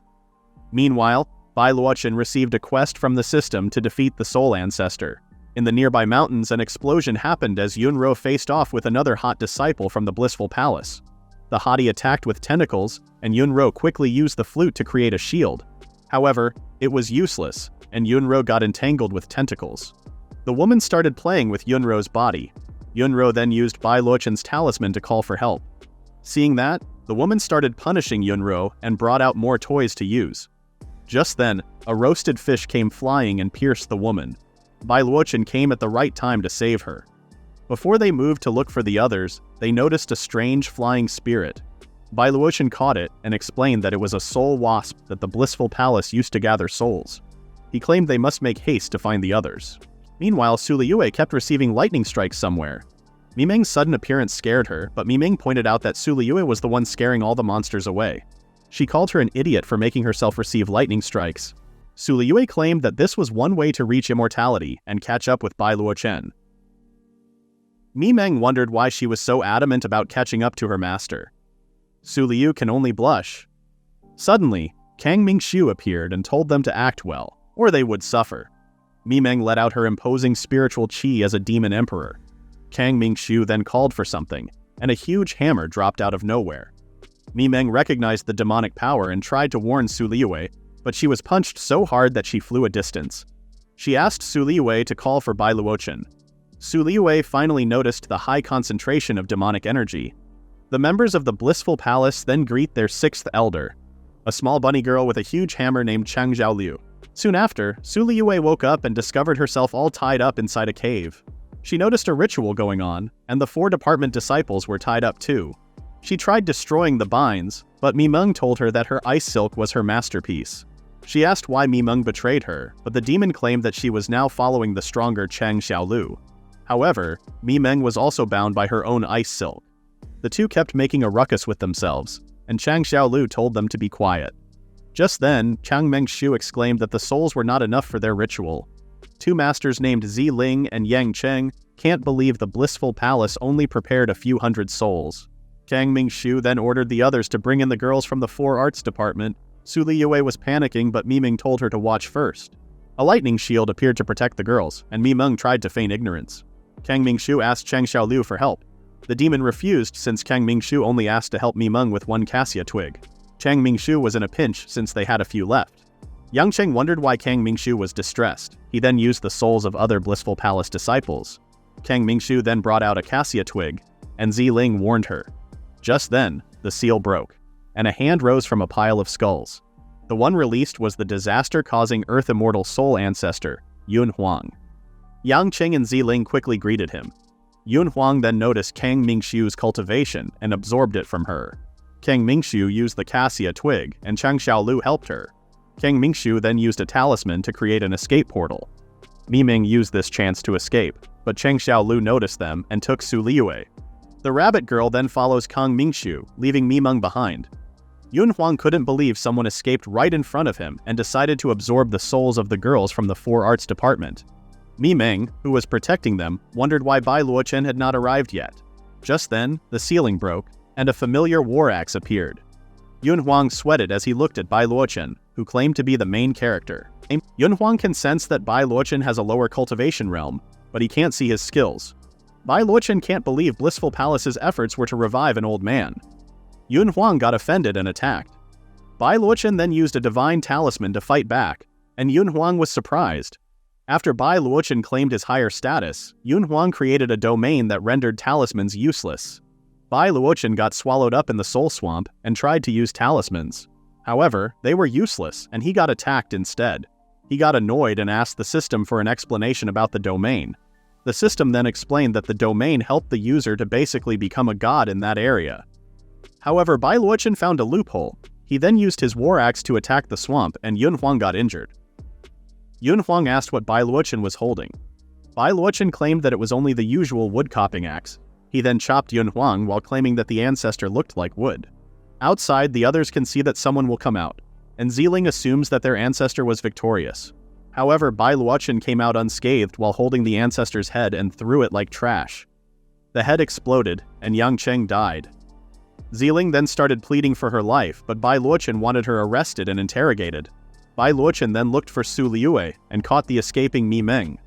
Meanwhile, Bai Luochen received a quest from the system to defeat the soul ancestor. In the nearby mountains, an explosion happened as Yun Ruo faced off with another hot disciple from the Blissful Palace. The hottie attacked with tentacles, and Yun Ruo quickly used the flute to create a shield. However, it was useless, and Yun Ruo got entangled with tentacles. The woman started playing with Yun Ruo's body. Yun Ruo then used Bai Luochen's talisman to call for help. Seeing that, the woman started punishing Yun Ruo and brought out more toys to use. Just then, a roasted fish came flying and pierced the woman. Bai Luochen came at the right time to save her. Before they moved to look for the others, they noticed a strange flying spirit. Bai Luochen caught it and explained that it was a soul wasp that the Blissful Palace used to gather souls. He claimed they must make haste to find the others. Meanwhile, Su Liyue kept receiving lightning strikes somewhere. Mi Meng's sudden appearance scared her, but Mi Meng pointed out that Su Liyue was the one scaring all the monsters away. She called her an idiot for making herself receive lightning strikes. Su Liyue claimed that this was one way to reach immortality and catch up with Bai Luochen. Mi Meng wondered why she was so adamant about catching up to her master. Su Liu can only blush. Suddenly, Kang Mingxiu appeared and told them to act well, or they would suffer. Mi Meng let out her imposing spiritual qi as a demon emperor. Kang Mingxiu then called for something, and a huge hammer dropped out of nowhere. Mi Meng recognized the demonic power and tried to warn Su Liu, but she was punched so hard that she flew a distance. She asked Su Liu to call for Bai Luochen. Su Liu finally noticed the high concentration of demonic energy. The members of the Blissful Palace then greet their sixth elder, a small bunny girl with a huge hammer named Chang Xiaoliu. Soon after, Su Liu woke up and discovered herself all tied up inside a cave. She noticed a ritual going on, and the 4 department disciples were tied up too. She tried destroying the binds, but Mi Meng told her that her ice silk was her masterpiece. She asked why Mi Meng betrayed her, but the demon claimed that she was now following the stronger Chang Xiaolu. However, Mi Meng was also bound by her own ice silk. The two kept making a ruckus with themselves, and Chang Xiaolu told them to be quiet. Just then, Chang Mengxiu exclaimed that the souls were not enough for their ritual. 2 masters named Zi Ling and Yang Cheng can't believe the Blissful Palace only prepared a few hundred souls. Kang Mingxiu then ordered the others to bring in the girls from the 4 arts department. Su Liu was panicking, but Mi Meng told her to watch first. A lightning shield appeared to protect the girls, and Mi Meng tried to feign ignorance. Kang Mingxiu asked Chang Xiaolu for help. The demon refused since Kang Mingxiu only asked to help Mi Meng with 1 cassia twig. Chang Mingxiu was in a pinch since they had a few left. Yang Cheng wondered why Kang Mingxiu was distressed. He then used the souls of other Blissful Palace disciples. Kang Mingxiu then brought out a cassia twig, and Zi Ling warned her. Just then, the seal broke, and a hand rose from a pile of skulls. The one released was the disaster-causing Earth Immortal soul ancestor, Yun Huang. Yang Cheng and Zi Ling quickly greeted him. Yun Huang then noticed Kang Mingxiu's cultivation and absorbed it from her. Kang Mingxiu used the cassia twig, and Chang Xiaolu helped her. Kang Mingxiu then used a talisman to create an escape portal. Mi Meng used this chance to escape, but Chang Xiaolu noticed them and took Su Liu. The rabbit girl then follows Kang Mingxiu, leaving Mi Meng behind. Yun Huang couldn't believe someone escaped right in front of him and decided to absorb the souls of the girls from the 4 arts department. Mi Meng, who was protecting them, wondered why Bai Luochen had not arrived yet. Just then, the ceiling broke, and a familiar war axe appeared. Yun Huang sweated as he looked at Bai Luochen, who claimed to be the main character. Yun Huang can sense that Bai Luochen has a lower cultivation realm, but he can't see his skills. Bai Luochen can't believe Blissful Palace's efforts were to revive an old man. Yun Huang got offended and attacked. Bai Luochen then used a divine talisman to fight back, and Yun Huang was surprised. After Bai Luochen claimed his higher status, Yun Huang created a domain that rendered talismans useless. Bai Luochen got swallowed up in the soul swamp and tried to use talismans. However, they were useless, and he got attacked instead. He got annoyed and asked the system for an explanation about the domain. The system then explained that the domain helped the user to basically become a god in that area. However, Bai Luochen found a loophole. He then used his war axe to attack the swamp, and Yun Huang got injured. Yun Huang asked what Bai Luochen was holding. Bai Luochen claimed that it was only the usual wood-chopping axe. He then chopped Yun Huang while claiming that the ancestor looked like wood. Outside, the others can see that someone will come out, and Zi Ling assumes that their ancestor was victorious. However, Bai Luochen came out unscathed while holding the ancestor's head and threw it like trash. The head exploded, and Yang Cheng died. Zi Ling then started pleading for her life, but Bai Luochen wanted her arrested and interrogated. Bai Luochen then looked for Su Liu and caught the escaping Mi Meng.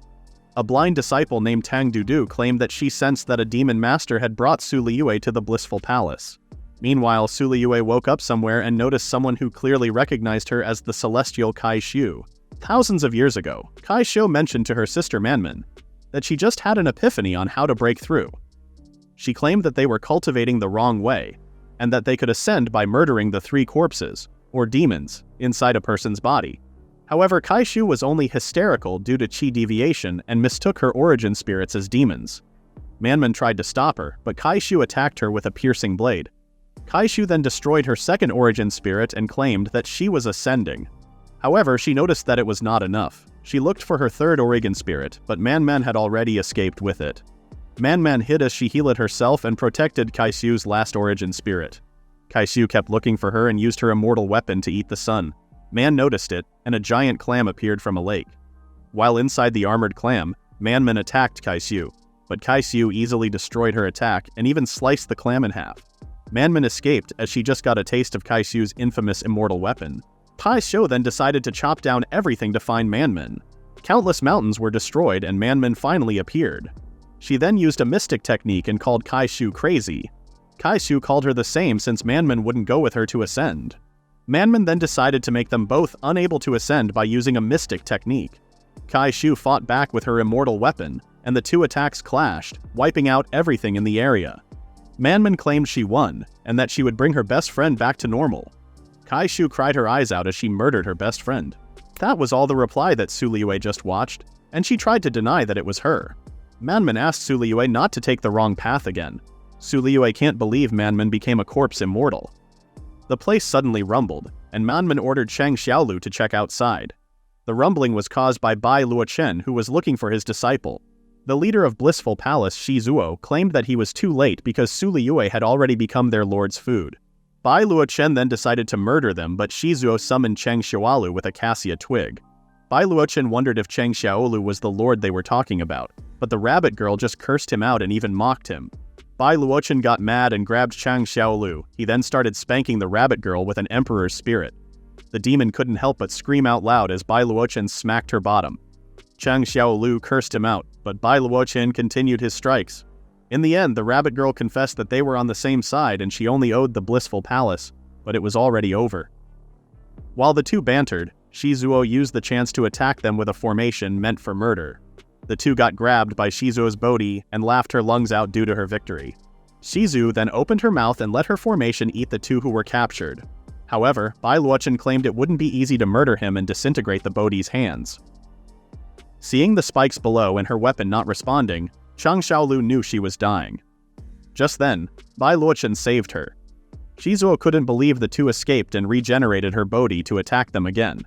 A blind disciple named Tang Dudu claimed that she sensed that a demon master had brought Su Liu to the Blissful Palace. Meanwhile, Su Liu woke up somewhere and noticed someone who clearly recognized her as the celestial Kai Xiu. Thousands of years ago, Kai Xiu mentioned to her sister Manmin that she just had an epiphany on how to break through. She claimed that they were cultivating the wrong way, and that they could ascend by murdering the 3 corpses, or demons, inside a person's body. However, Kai Xiu was only hysterical due to qi deviation and mistook her origin spirits as demons. Manmin tried to stop her, but Kai Xiu attacked her with a piercing blade. Kai Xiu then destroyed her second origin spirit and claimed that she was ascending. However, she noticed that it was not enough. She looked for her third origin spirit, but Manman had already escaped with it. Manman hid as she healed herself and protected Kai Xiu's last origin spirit. Kai Xiu kept looking for her and used her immortal weapon to eat the sun. Man noticed it, and a giant clam appeared from a lake. While inside the armored clam, Manman attacked Kai Xiu, but Kai Xiu easily destroyed her attack and even sliced the clam in half. Manman escaped as she just got a taste of Kaishu's infamous immortal weapon. Kaishu then decided to chop down everything to find Manman. Countless mountains were destroyed and Manman finally appeared. She then used a mystic technique and called Kaishu crazy. Kaishu called her the same since Manman wouldn't go with her to ascend. Manman then decided to make them both unable to ascend by using a mystic technique. Kaishu fought back with her immortal weapon, and the two attacks clashed, wiping out everything in the area. Manman claimed she won, and that she would bring her best friend back to normal. Kaishu cried her eyes out as she murdered her best friend. That was all the reply that Suliyue just watched, and she tried to deny that it was her. Manman asked Suliyue not to take the wrong path again. Suliyue can't believe Manman became a corpse immortal. The place suddenly rumbled, and Manman ordered Chang Xiaolu to check outside. The rumbling was caused by Bai Luochen, who was looking for his disciple. The leader of Blissful Palace, Shizuo, claimed that he was too late because Suliyue had already become their lord's food. Bai Luochen then decided to murder them, but Shizuo summoned Chang Xiaolu with a cassia twig. Bai Luochen wondered if Chang Xiaolu was the lord they were talking about, but the rabbit girl just cursed him out and even mocked him. Bai Luochen got mad and grabbed Chang Xiaolu. He then started spanking the rabbit girl with an emperor's spirit. The demon couldn't help but scream out loud as Bai Luochen smacked her bottom. Chang Xiaolu cursed him out, but Bai Luochen continued his strikes. In the end, the rabbit girl confessed that they were on the same side and she only owed the Blissful Palace, but it was already over. While the two bantered, Shizuo used the chance to attack them with a formation meant for murder. The two got grabbed by Shizuo's body and laughed her lungs out due to her victory. Shizu then opened her mouth and let her formation eat the two who were captured. However, Bai Luochen claimed it wouldn't be easy to murder him and disintegrate the Bodhi's hands. Seeing the spikes below and her weapon not responding, Chang Xiaolu knew she was dying. Just then, Bai Luochen saved her. Shizuo couldn't believe the two escaped and regenerated her Bodhi to attack them again.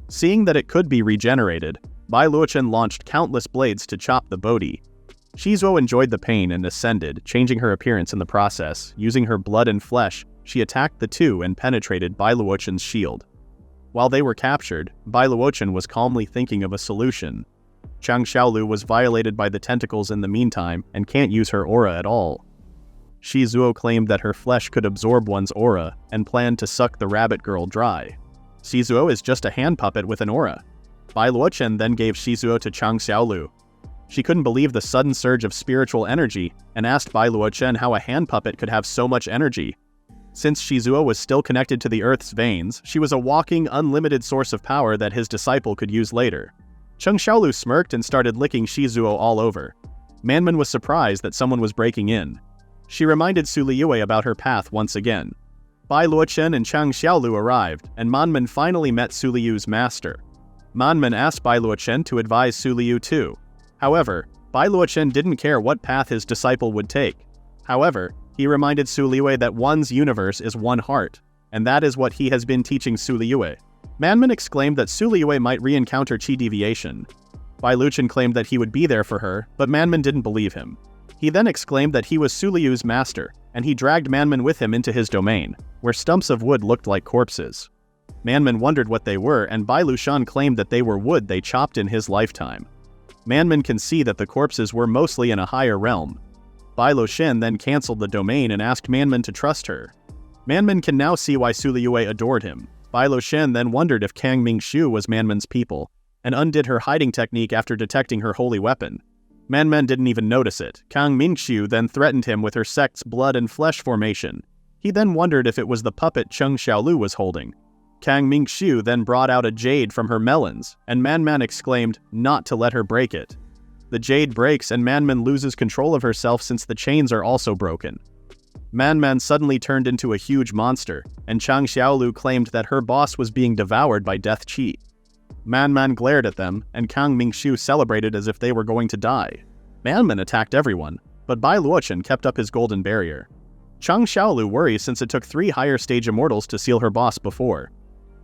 Seeing that it could be regenerated, Bai Luochen launched countless blades to chop the Bodhi. Shizuo enjoyed the pain and ascended, changing her appearance in the process. Using her blood and flesh, she attacked the two and penetrated Bai Luochen's shield. While they were captured, Bai Luochen was calmly thinking of a solution. Chang Xiaolu was violated by the tentacles in the meantime and can't use her aura at all. Shizuo claimed that her flesh could absorb one's aura and planned to suck the rabbit girl dry. Shizuo is just a hand puppet with an aura. Bai Luochen then gave Shizuo to Chang Xiaolu. She couldn't believe the sudden surge of spiritual energy and asked Bai Luochen how a hand puppet could have so much energy. Since Shizuo was still connected to the earth's veins, she was a walking, unlimited source of power that his disciple could use later. Chang Xiaolu smirked and started licking Shizuo all over. Manman was surprised that someone was breaking in. She reminded Suliyue about her path once again. Bai Luochen and Chang Xiaolu arrived, and Manman finally met Suliyue's master. Manman asked Bai Luochen to advise Suliyu too. However, Bai Luochen didn't care what path his disciple would take. However, he reminded Suliyue that one's universe is one heart, and that is what he has been teaching Suliyue. Manman exclaimed that Suliyue might re-encounter chi deviation. Bai Luochen claimed that he would be there for her, but Manman didn't believe him. He then exclaimed that he was Suliyue's master, and he dragged Manman with him into his domain, where stumps of wood looked like corpses. Manman wondered what they were, and Bai Luochen claimed that they were wood they chopped in his lifetime. Manman can see that the corpses were mostly in a higher realm. Bai Luochen then cancelled the domain and asked Manman to trust her. Manman can now see why Suliyue adored him. Bai Luochen then wondered if Kang Mingshu was Manman's people, and undid her hiding technique after detecting her holy weapon. Manman didn't even notice it. Kang Mingshu then threatened him with her sect's blood and flesh formation. He then wondered if it was the puppet Chang Xiaolu was holding. Kang Mingshu then brought out a jade from her melons, and Manman exclaimed not to let her break it. The jade breaks and Manman loses control of herself since the chains are also broken. Manman suddenly turned into a huge monster, and Chang Xiaolu claimed that her boss was being devoured by death chi. Manman glared at them, and Kang Mingshu celebrated as if they were going to die. Manman attacked everyone, but Bai Luochen kept up his golden barrier. Chang Xiaolu worries since it took 3 higher stage immortals to seal her boss before.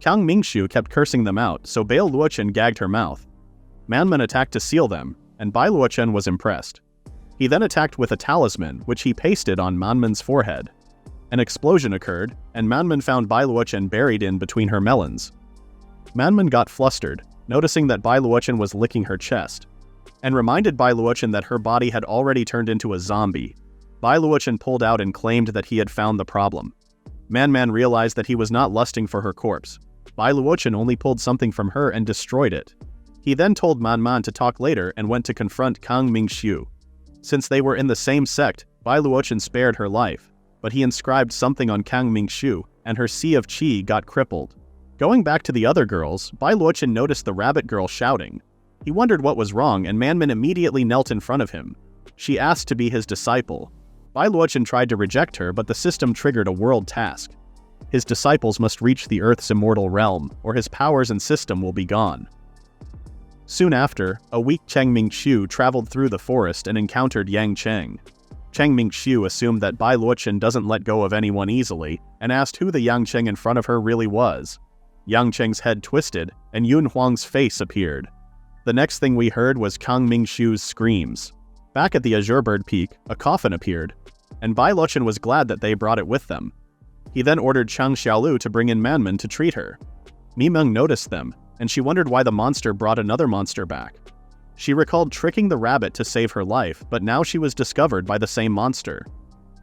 Kang Mingshu kept cursing them out, so Bai Luochen gagged her mouth. Manman attacked to seal them, and Bai Luochen was impressed. He then attacked with a talisman, which he pasted on Manman's forehead. An explosion occurred, and Manman found Bai Luochen buried in between her melons. Manman got flustered, noticing that Bai Luochen was licking her chest, and reminded Bai Luochen that her body had already turned into a zombie. Bai Luochen pulled out and claimed that he had found the problem. Man realized that he was not lusting for her corpse. Bai Luochen only pulled something from her and destroyed it. He then told Man to talk later and went to confront Kang Mingxiu. Since they were in the same sect, Bai Luochen spared her life, but he inscribed something on Kang Mingxiu, and her sea of qi got crippled. Going back to the other girls, Bai Luochen noticed the rabbit girl shouting. He wondered what was wrong, and Man immediately knelt in front of him. She asked to be his disciple. Bai Luochen tried to reject her, but the system triggered a world task. His disciples must reach the Earth's immortal realm, or his powers and system will be gone. Soon after, a weak Cheng Mingxiu traveled through the forest and encountered Yang Cheng. Cheng Mingxiu assumed that Bai Luochen doesn't let go of anyone easily, and asked who the Yang Cheng in front of her really was. Yang Cheng's head twisted, and Yun Huang's face appeared. The next thing we heard was Kang Mingxiu's screams. Back at the Azure Bird Peak, a coffin appeared, and Bai Luochen was glad that they brought it with them. He then ordered Chang Xiaolu to bring in Man to treat her. Mi Meng noticed them, and she wondered why the monster brought another monster back. She recalled tricking the rabbit to save her life, but now she was discovered by the same monster.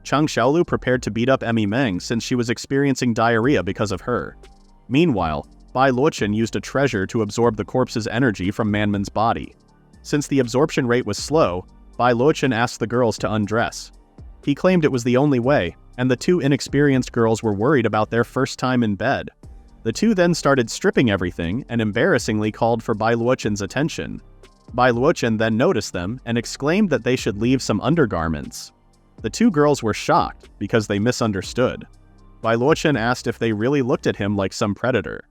Chang Xiaolu prepared to beat up Mi Meng since she was experiencing diarrhea because of her. Meanwhile, Bai Luochen used a treasure to absorb the corpse's energy from Man's body. Since the absorption rate was slow, Bai Luochen asked the girls to undress. He claimed it was the only way, and the two inexperienced girls were worried about their first time in bed. The two then started stripping everything and embarrassingly called for Bai Luochen's attention. Bai Luochen then noticed them and exclaimed that they should leave some undergarments. The two girls were shocked because they misunderstood. Bai Luochen asked if they really looked at him like some predator.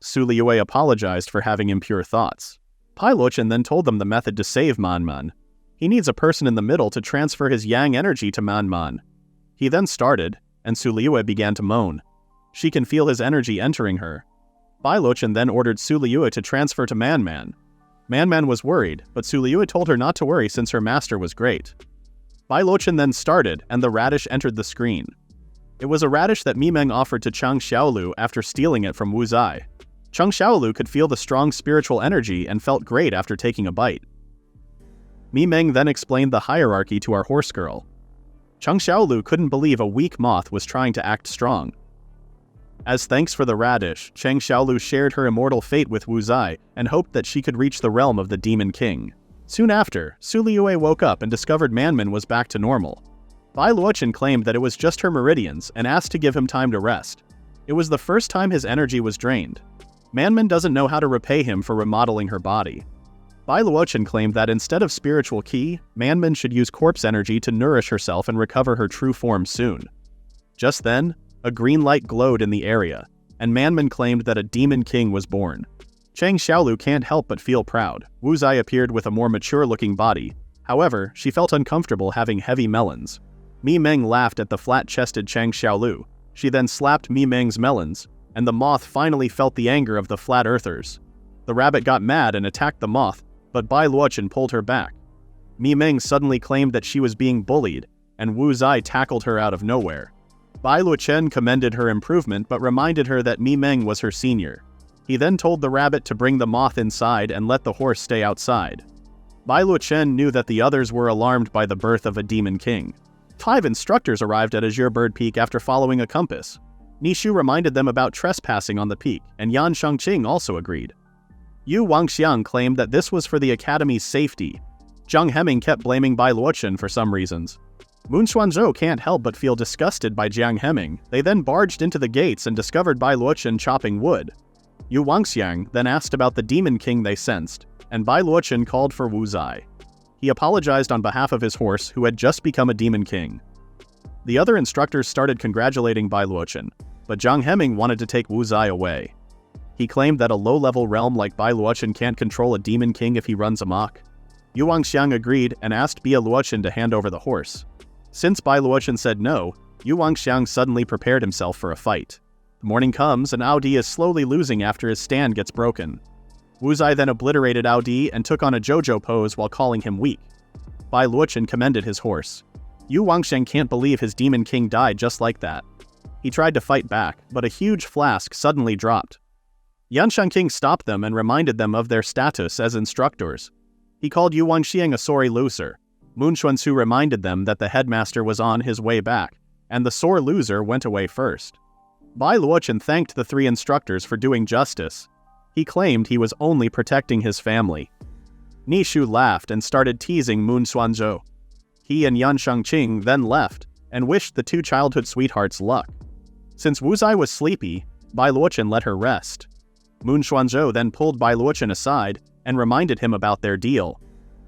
Su Liyue apologized for having impure thoughts. Bai Luochen then told them the method to save Man. He needs a person in the middle to transfer his yang energy to Man. He then started, and Su Liyue began to moan. She can feel his energy entering her. Bai Luochen then ordered Su Liyue to transfer to Man. Man was worried, but Su Liyue told her not to worry since her master was great. Bai Luochen then started, and the radish entered the screen. It was a radish that Mi Meng offered to Chang Xiaolu after stealing it from Wu Zai. Chang Xiaolu could feel the strong spiritual energy and felt great after taking a bite. Mi Meng then explained the hierarchy to our horse girl. Chang Xiaolu couldn't believe a weak moth was trying to act strong. As thanks for the radish, Chang Xiaolu shared her immortal fate with Wu Zai and hoped that she could reach the realm of the Demon King. Soon after, Su Liyue woke up and discovered Man was back to normal. Bai Luochen claimed that it was just her meridians and asked to give him time to rest. It was the first time his energy was drained. Man doesn't know how to repay him for remodeling her body. Bai Luochen claimed that instead of spiritual qi, Man should use corpse energy to nourish herself and recover her true form soon. Just then, a green light glowed in the area, and Man claimed that a demon king was born. Chang Xiaolu can't help but feel proud. Wu Zai appeared with a more mature-looking body. However, she felt uncomfortable having heavy melons. Mi Meng laughed at the flat-chested Chang Xiaolu. She then slapped Mi Meng's melons, and the moth finally felt the anger of the flat earthers. The rabbit got mad and attacked the moth, but Bai Luochen pulled her back. Mi Meng suddenly claimed that she was being bullied, and Wu Zai tackled her out of nowhere. Bai Luochen commended her improvement but reminded her that Mi Meng was her senior. He then told the rabbit to bring the moth inside and let the horse stay outside. Bai Luochen knew that the others were alarmed by the birth of a demon king. 5 instructors arrived at Azure Bird Peak after following a compass. Nishu reminded them about trespassing on the peak, and Yan Shangqing also agreed. Yu Wangxiang claimed that this was for the academy's safety. Zhang Heming kept blaming Bai Luochen for some reasons. Moon Xuanzhou can't help but feel disgusted by Jiang Heming. They then barged into the gates and discovered Bai Luochen chopping wood. Yu Wangxiang then asked about the demon king they sensed, and Bai Luochen called for Wu Zai. He apologized on behalf of his horse, who had just become a demon king. The other instructors started congratulating Bai Luochen, but Zhang Heming wanted to take Wu Zai away. He claimed that a low-level realm like Bai Luochen can't control a demon king if he runs amok. Yu Wangxiang agreed and asked Bai Luochen to hand over the horse. Since Bai Luochen said no, Yu Wangxiang suddenly prepared himself for a fight. The morning comes and Audi is slowly losing after his stand gets broken. Wu Zai then obliterated Audi and took on a JoJo pose while calling him weak. Bai Luochen commended his horse. Yu Wangxiang can't believe his demon king died just like that. He tried to fight back, but a huge flask suddenly dropped. Yan Shangqing stopped them and reminded them of their status as instructors. He called Yu Wangxiang a sorry loser. Moon Xuanzu reminded them that the headmaster was on his way back, and the sore loser went away first. Bai Luochen thanked the 3 instructors for doing justice. He claimed he was only protecting his family. Nishu laughed and started teasing Moon Xuanzhou. He and Yan Shangqing then left and wished the 2 childhood sweethearts luck. Since Wu Zai was sleepy, Bai Luochen let her rest. Moon Xuanzhou then pulled Bai Luochen aside and reminded him about their deal.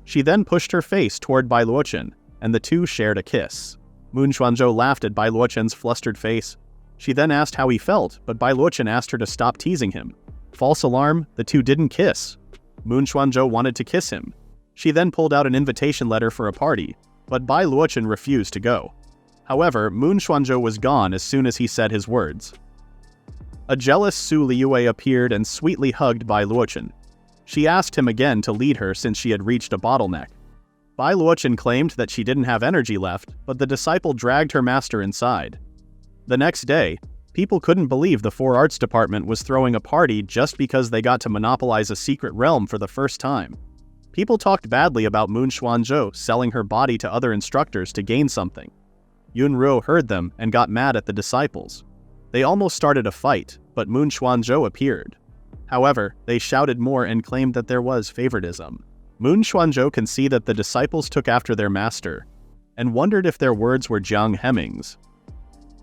She then pushed her face toward Bai Luochen, and the 2 shared a kiss. Moon Xuanzhou laughed at Bai Luochen's flustered face. She then asked how he felt, but Bai Luochen asked her to stop teasing him. False alarm, the 2 didn't kiss. Moon Xuanzhou wanted to kiss him. She then pulled out an invitation letter for a party, but Bai Luochen refused to go. However, Moon Xuanzhou was gone as soon as he said his words. A jealous Su Liyue appeared and sweetly hugged Bai Luochen. She asked him again to lead her since she had reached a bottleneck. Bai Luochen claimed that she didn't have energy left, but the disciple dragged her master inside. The next day, people couldn't believe the 4 Arts department was throwing a party just because they got to monopolize a secret realm for the first time. People talked badly about Moon Xuanzhou selling her body to other instructors to gain something. Yunruo heard them and got mad at the disciples. They almost started a fight, but Moon Xuanzhou appeared. However, they shouted more and claimed that there was favoritism. Moon Xuanzhou can see that the disciples took after their master, and wondered if their words were Jiang Hemming's.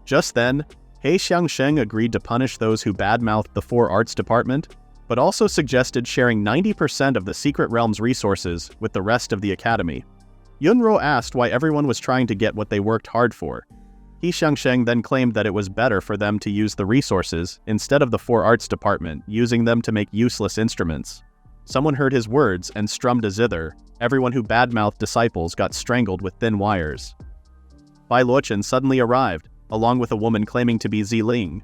Just then, He Xiangsheng agreed to punish those who badmouthed the 4 Arts department, but also suggested sharing 90% of the secret realm's resources with the rest of the academy. Yunruo asked why everyone was trying to get what they worked hard for. He Xiangsheng then claimed that it was better for them to use the resources instead of the 4 Arts department using them to make useless instruments. Someone heard his words and strummed a zither. Everyone who badmouthed disciples got strangled with thin wires. Bai Luochen suddenly arrived, along with a woman claiming to be Ziling.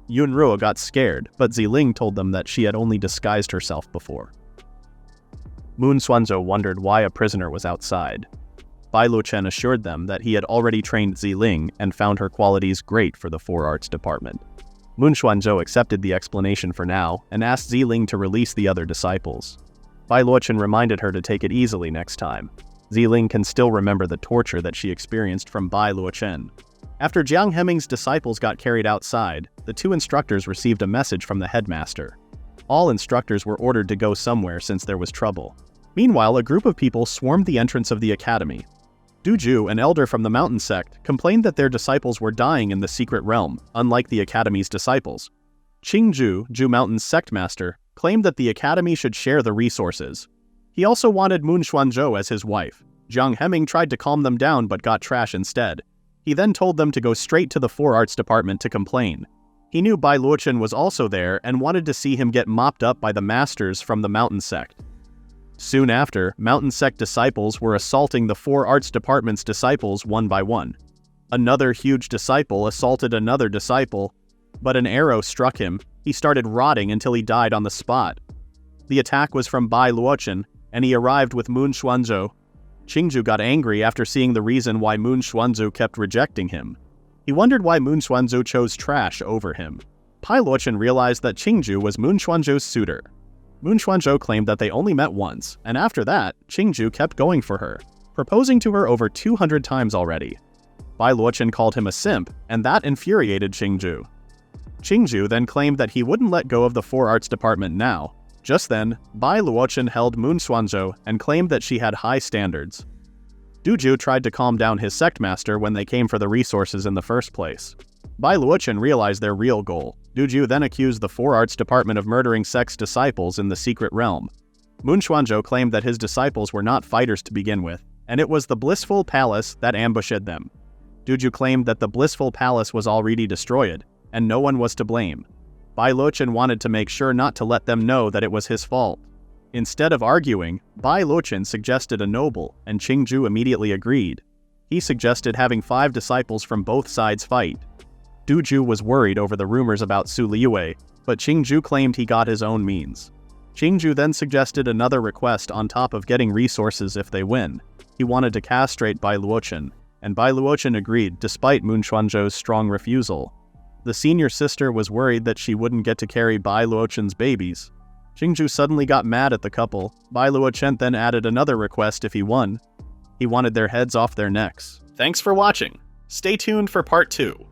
Yunruo got scared, but Ziling told them that she had only disguised herself before. Moon Xuanzhou wondered why a prisoner was outside. Bai Luochen assured them that he had already trained Ziling and found her qualities great for the 4 Arts department. Moon Xuanzhou accepted the explanation for now and asked Ziling to release the other disciples. Bai Luochen reminded her to take it easily next time. Ziling can still remember the torture that she experienced from Bai Luochen. After Jiang Hemming's disciples got carried outside, the 2 instructors received a message from the headmaster. All instructors were ordered to go somewhere since there was trouble. Meanwhile, a group of people swarmed the entrance of the academy. Duju, an elder from the mountain sect, complained that their disciples were dying in the secret realm, unlike the academy's disciples. Qingju, Ju Mountain's sect master, claimed that the academy should share the resources. He also wanted Moon Xuanzhou as his wife. Jiang Hemming tried to calm them down but got trash instead. He then told them to go straight to the 4 Arts department to complain. He knew Bai Luochen was also there and wanted to see him get mopped up by the masters from the mountain sect. Soon after, mountain sect disciples were assaulting the 4 Arts department's disciples one by one. Another huge disciple assaulted another disciple, but an arrow struck him. He started rotting until he died on the spot. The attack was from Bai Luochen, and he arrived with Moon Xuanzhou. Qingju got angry after seeing the reason why Moon Xuanzhou kept rejecting him. He wondered why Moon Xuanzhou chose trash over him. Bai Luochen realized that Qingju was Moon Xuanzhou's suitor. Moon Xuanzhou claimed that they only met once, and after that, Qingju kept going for her, proposing to her over 200 times already. Bai Luochen called him a simp, and that infuriated Qingju. Qingju then claimed that he wouldn't let go of the 4 Arts department now. Just then, Bai Luochen held Moon Xuanzhou and claimed that she had high standards. Duju tried to calm down his sect master when they came for the resources in the first place. Bai Luochen realized their real goal. Duju then accused the 4 Arts department of murdering sect's disciples in the secret realm. Moon Xuanzhou claimed that his disciples were not fighters to begin with, and it was the Blissful Palace that ambushed them. Duju claimed that the Blissful Palace was already destroyed, and no one was to blame. Bai Luochen wanted to make sure not to let them know that it was his fault. Instead of arguing, Bai Luochen suggested a noble, and Qingju immediately agreed. He suggested having 5 disciples from both sides fight. Duju was worried over the rumors about Su Liyue, but Qingju claimed he got his own means. Qingju then suggested another request on top of getting resources if they win. He wanted to castrate Bai Luochen, and Bai Luochen agreed despite Moon Xuanzhou's strong refusal. The senior sister was worried that she wouldn't get to carry Bai Luochen's babies. Qingju suddenly got mad at the couple. Bai Luochen then added another request if he won. He wanted their heads off their necks. Thanks for watching. Stay tuned for part 2.